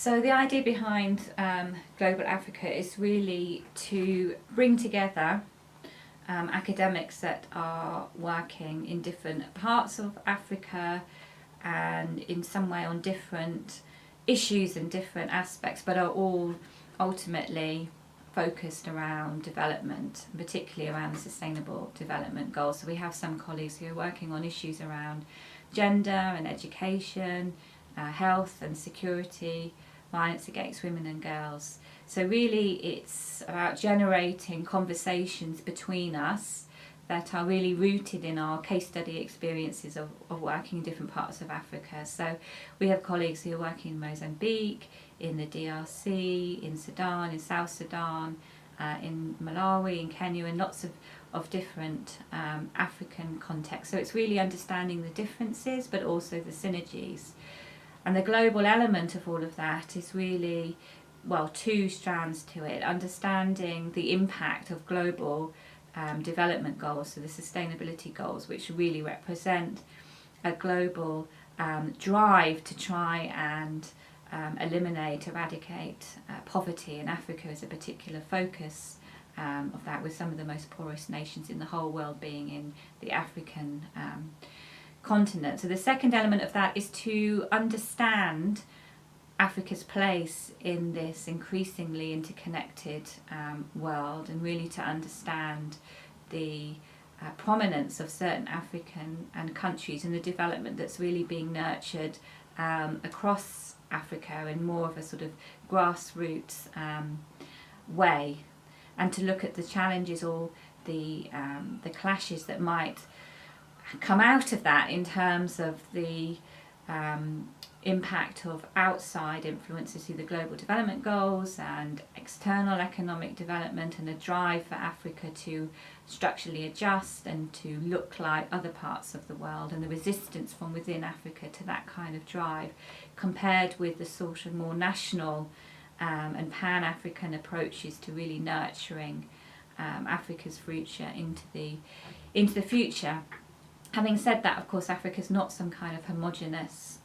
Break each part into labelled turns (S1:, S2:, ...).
S1: So the idea behind Global Africa is really to bring together academics that are working in different parts of Africa and in some way on different issues and different aspects, but are all ultimately focused around development, particularly around the Sustainable Development Goals. So we have some colleagues who are working on issues around gender and education, health and security, violence against women and girls. So really it's about generating conversations between us that are really rooted in our case study experiences of working in different parts of Africa. So we have colleagues who are working in Mozambique, in the DRC, in Sudan, in South Sudan, in Malawi, in Kenya, and lots of different African contexts. So it's really understanding the differences but also the synergies. And the global element of all of that is really, well, two strands to it. Understanding the impact of global development goals, so the sustainability goals, which really represent a global drive to try and eradicate poverty in Africa as a particular focus of that, with some of the most poorest nations in the whole world being in the African continent. So the second element of that is to understand Africa's place in this increasingly interconnected world, and really to understand the prominence of certain African and countries and the development that's really being nurtured across Africa in more of a sort of grassroots way, and to look at the challenges or the clashes that might come out of that in terms of the impact of outside influences through the Global Development Goals and external economic development, and a drive for Africa to structurally adjust and to look like other parts of the world, and the resistance from within Africa to that kind of drive, compared with the sort of more national and pan-African approaches to really nurturing Africa's future into the future. Having said that, of course, Africa is not some kind of homogenous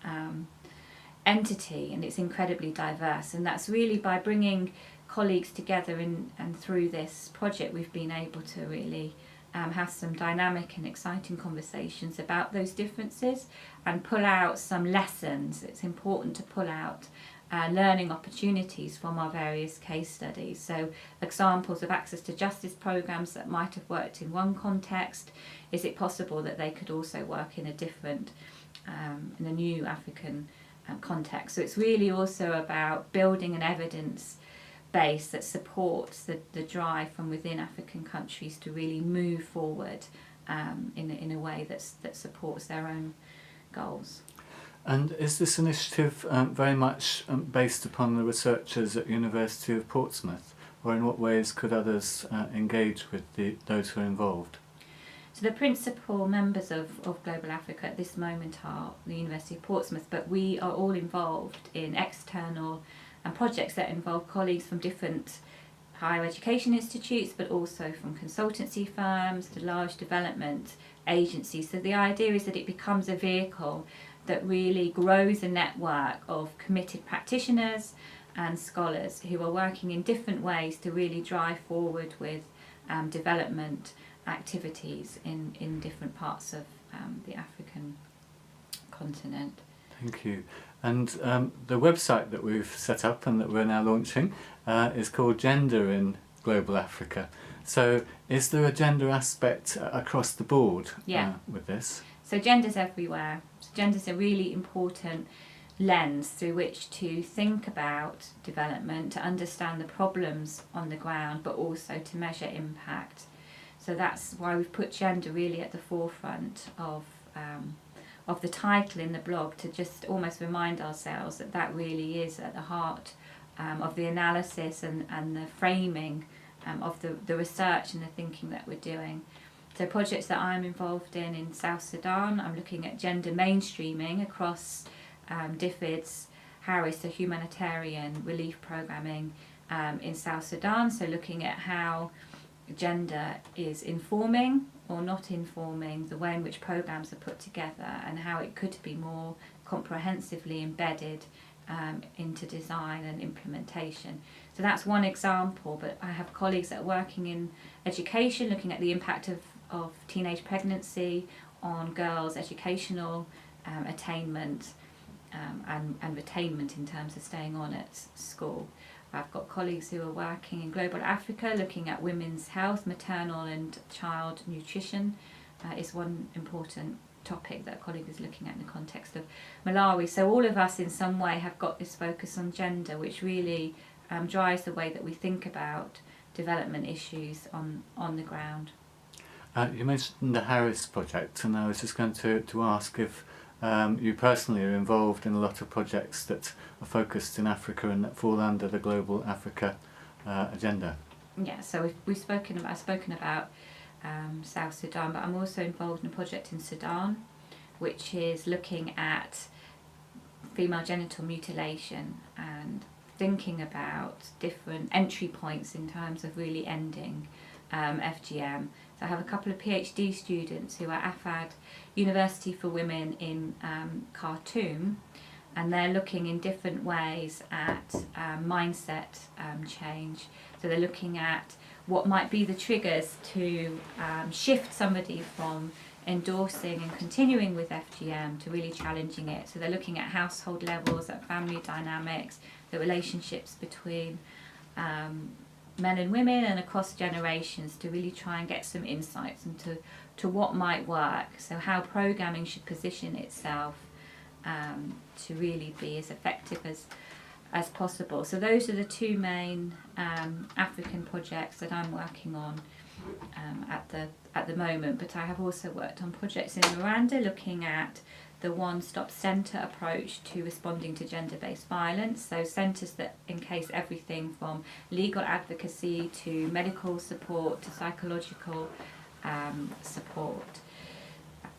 S1: entity, and it's incredibly diverse, and that's really by bringing colleagues together and through this project we've been able to really have some dynamic and exciting conversations about those differences and pull out some lessons. It's important to pull out learning opportunities from our various case studies. So examples of access to justice programs that might have worked in one context, is it possible that they could also work in a different, in a new African context? So it's really also about building an evidence base that supports the drive from within African countries to really move forward in a way that supports their own goals.
S2: And is this initiative very much based upon the researchers at University of Portsmouth, or in what ways could others engage with those who are involved?
S1: So the principal members of Global Africa at this moment are the University of Portsmouth, but we are all involved in external projects that involve colleagues from different higher education institutes, but also from consultancy firms to large development agencies. So the idea is that it becomes a vehicle that really grows a network of committed practitioners and scholars who are working in different ways to really drive forward with development activities in different parts of the African continent.
S2: Thank you. And the website that we've set up and that we're now launching is called Gender in Global Africa. So is there a gender aspect across the board with this?
S1: So gender's everywhere. So gender's a really important lens through which to think about development, to understand the problems on the ground, but also to measure impact. So that's why we've put gender really at the forefront of the title in the blog, to just almost remind ourselves that that really is at the heart of the analysis and the framing of the research and the thinking that we're doing. So projects that I'm involved in South Sudan, I'm looking at gender mainstreaming across DFID's Harris, so humanitarian relief programming in South Sudan. So looking at how gender is informing or not informing the way in which programs are put together, and how it could be more comprehensively embedded into design and implementation. So that's one example, but I have colleagues that are working in education, looking at the impact of teenage pregnancy on girls' educational attainment and retainment in terms of staying on at school. I've got colleagues who are working in global Africa, looking at women's health, maternal and child nutrition is one important topic that a colleague is looking at in the context of Malawi. So all of us in some way have got this focus on gender, which really drives the way that we think about development issues on the ground.
S2: You mentioned the Harris Project, and I was just going to ask if you personally are involved in a lot of projects that are focused in Africa and that fall under the Global Africa agenda.
S1: Yeah, so I've spoken about South Sudan, but I'm also involved in a project in Sudan, which is looking at female genital mutilation and thinking about different entry points in terms of really ending FGM. So I have a couple of PhD students who are AFAD University for Women in Khartoum, and they're looking in different ways at mindset change. So they're looking at what might be the triggers to shift somebody from endorsing and continuing with FGM to really challenging it. So they're looking at household levels, at family dynamics, the relationships between men and women and across generations to really try and get some insights into what might work. So how programming should position itself to really be as effective as possible. So those are the two main African projects that I'm working on at the moment, but I have also worked on projects in Rwanda looking at the one-stop centre approach to responding to gender-based violence. So centres that encase everything from legal advocacy to medical support to psychological support.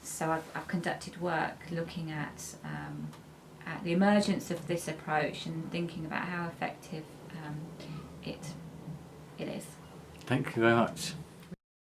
S1: So I've conducted work looking at the emergence of this approach and thinking about how effective it is.
S2: Thank you very much.